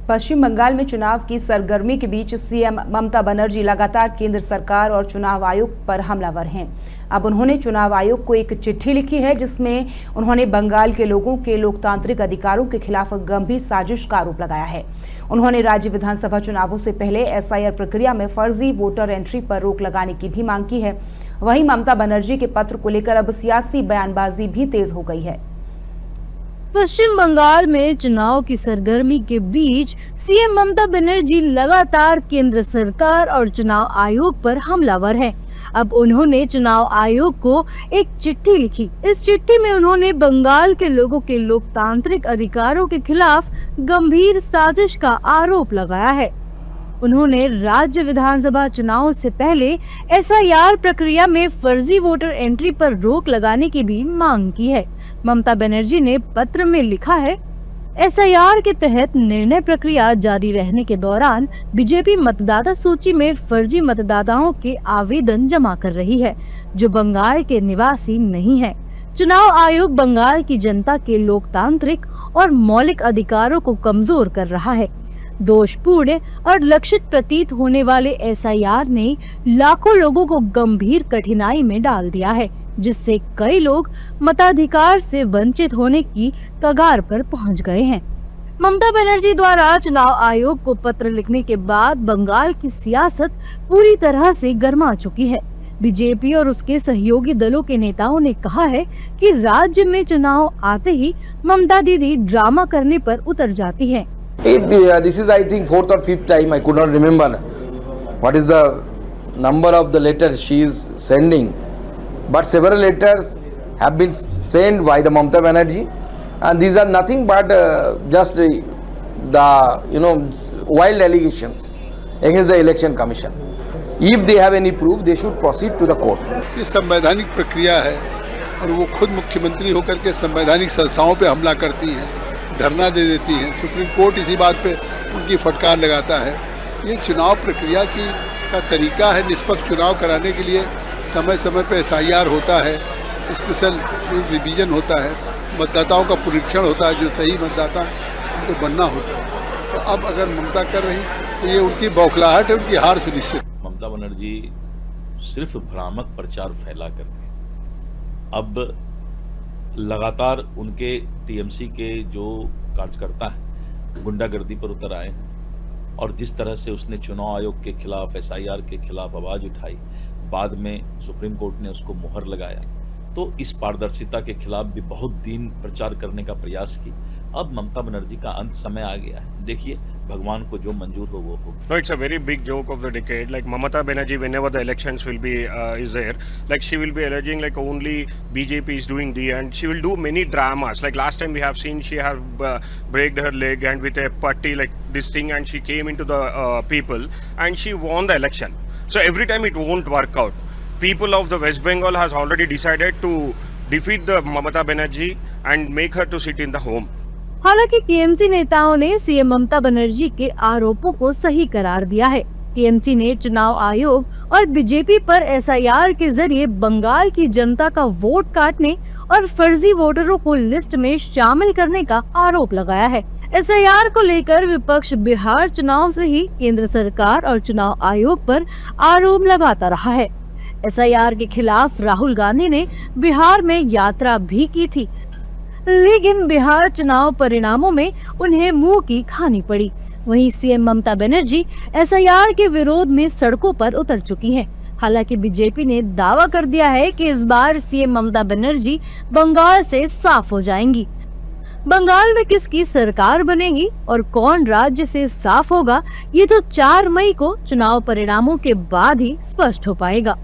पश्चिम बंगाल में चुनाव की सरगर्मी के बीच सीएम ममता बनर्जी लगातार केंद्र सरकार और चुनाव आयोग पर हमलावर हैं। अब उन्होंने चुनाव आयोग को एक चिट्ठी लिखी है जिसमें उन्होंने बंगाल के लोगों के लोकतांत्रिक अधिकारों के खिलाफ गंभीर साजिश का आरोप लगाया है। उन्होंने राज्य विधानसभा चुनावों से पहले एसआईआर प्रक्रिया में फर्जी वोटर एंट्री पर रोक लगाने की भी मांग की है। वहीं ममता बनर्जी के पत्र को लेकर अब सियासी बयानबाजी भी तेज हो गई है। पश्चिम बंगाल में चुनाव की सरगर्मी के बीच सीएम ममता बनर्जी लगातार केंद्र सरकार और चुनाव आयोग पर हमलावर हैं। अब उन्होंने चुनाव आयोग को एक चिट्ठी लिखी। इस चिट्ठी में उन्होंने बंगाल के लोगों के लोकतांत्रिक अधिकारों के खिलाफ गंभीर साजिश का आरोप लगाया है। उन्होंने राज्य विधानसभा चुनाव से पहले एसआईआर प्रक्रिया में फर्जी वोटर एंट्री पर रोक लगाने की भी मांग की है। ममता बनर्जी ने पत्र में लिखा है, एसआईआर के तहत निर्णय प्रक्रिया जारी रहने के दौरान बीजेपी मतदाता सूची में फर्जी मतदाताओं के आवेदन जमा कर रही है जो बंगाल के निवासी नहीं है। चुनाव आयोग बंगाल की जनता के लोकतांत्रिक और मौलिक अधिकारों को कमजोर कर रहा है। दोषपूर्ण और लक्षित प्रतीत होने वाले एसआईआर ने लाखों लोगों को गंभीर कठिनाई में डाल दिया है, जिससे कई लोग मताधिकार से वंचित होने की कगार पर पहुंच गए हैं। ममता बनर्जी द्वारा चुनाव आयोग को पत्र लिखने के बाद बंगाल की सियासत पूरी तरह से गर्मा चुकी है। बीजेपी और उसके सहयोगी दलों के नेताओं ने कहा है कि राज्य में चुनाव आते ही ममता दीदी ड्रामा करने पर उतर जाती हैं। This is, I think, 4th or 5th time. I could not remember what is the number of the letters she is sending. But several letters have been sent by the Mamata Banerjee, and these are nothing but just the wild allegations against the Election Commission. If they have any proof, they should proceed to the court. ये संवैधानिक प्रक्रिया है और वो खुद मुख्यमंत्री होकर के संवैधानिक संस्थाओं पे हमला करती हैं, धरना दे देती हैं। सुप्रीम कोर्ट इसी बात पे उनकी फटकार लगाता है। ये चुनाव प्रक्रिया का तरीका है। निष्पक्ष चुनाव कराने के लिए समय समय पे एसआईआर होता है, स्पेशल रिवीजन होता है, मतदाताओं का परीक्षण होता है, जो सही मतदाता है उनको बनना होता है। तो अब अगर ममता कर रही तो ये उनकी बौखलाहट है, उनकी हार सुनिश्चित। ममता बनर्जी सिर्फ भ्रामक प्रचार फैला करके अब लगातार उनके टीएमसी के जो कार्यकर्ता हैं गुंडागर्दी पर उतर आए हैं और जिस तरह से उसने चुनाव आयोग के खिलाफ एसआईआर के खिलाफ आवाज उठाई, बाद में सुप्रीम कोर्ट ने उसको मुहर लगाया, तो इस पारदर्शिता के खिलाफ भी बहुत दिन प्रचार करने का प्रयास की। अब ममता बनर्जी का अंत समय आ गया है। देखिए, भगवान को जो मंजूर हो वो हो। No, it's a very big joke of the decade. Like Mamata Banerjee, whenever the elections will be is there, like she will be alleging like only BJP is doing and she will do many dramas. Like last time we have seen she have breaked her leg and with a putty like this thing, and she came into the people and she won the election. So every time it won't work out. People of the West Bengal has already decided to defeat the Mamata Banerjee and make her to sit in the home. हालांकि TMC नेताओं ने CM Mamata Banerjee के आरोपों को सही करार दिया है। टीएमसी ने चुनाव आयोग और बीजेपी पर एसआईआर के जरिए बंगाल की जनता का वोट काटने और फर्जी वोटरों को लिस्ट में शामिल करने का आरोप लगाया है। एसआईआर को लेकर विपक्ष बिहार चुनाव से ही केंद्र सरकार और चुनाव आयोग पर आरोप लगाता रहा है। एसआईआर के खिलाफ राहुल गांधी ने बिहार में यात्रा भी की थी, लेकिन बिहार चुनाव परिणामों में उन्हें मुंह की खानी पड़ी। वहीं सीएम ममता बनर्जी एसआईआर के विरोध में सड़कों पर उतर चुकी हैं। हालांकि बीजेपी ने दावा कर दिया है कि इस बार सीएम ममता बनर्जी बंगाल से साफ हो जाएंगी। बंगाल में किसकी सरकार बनेगी और कौन राज्य से साफ होगा, ये तो 4 मई को चुनाव परिणामों के बाद ही स्पष्ट हो पाएगा।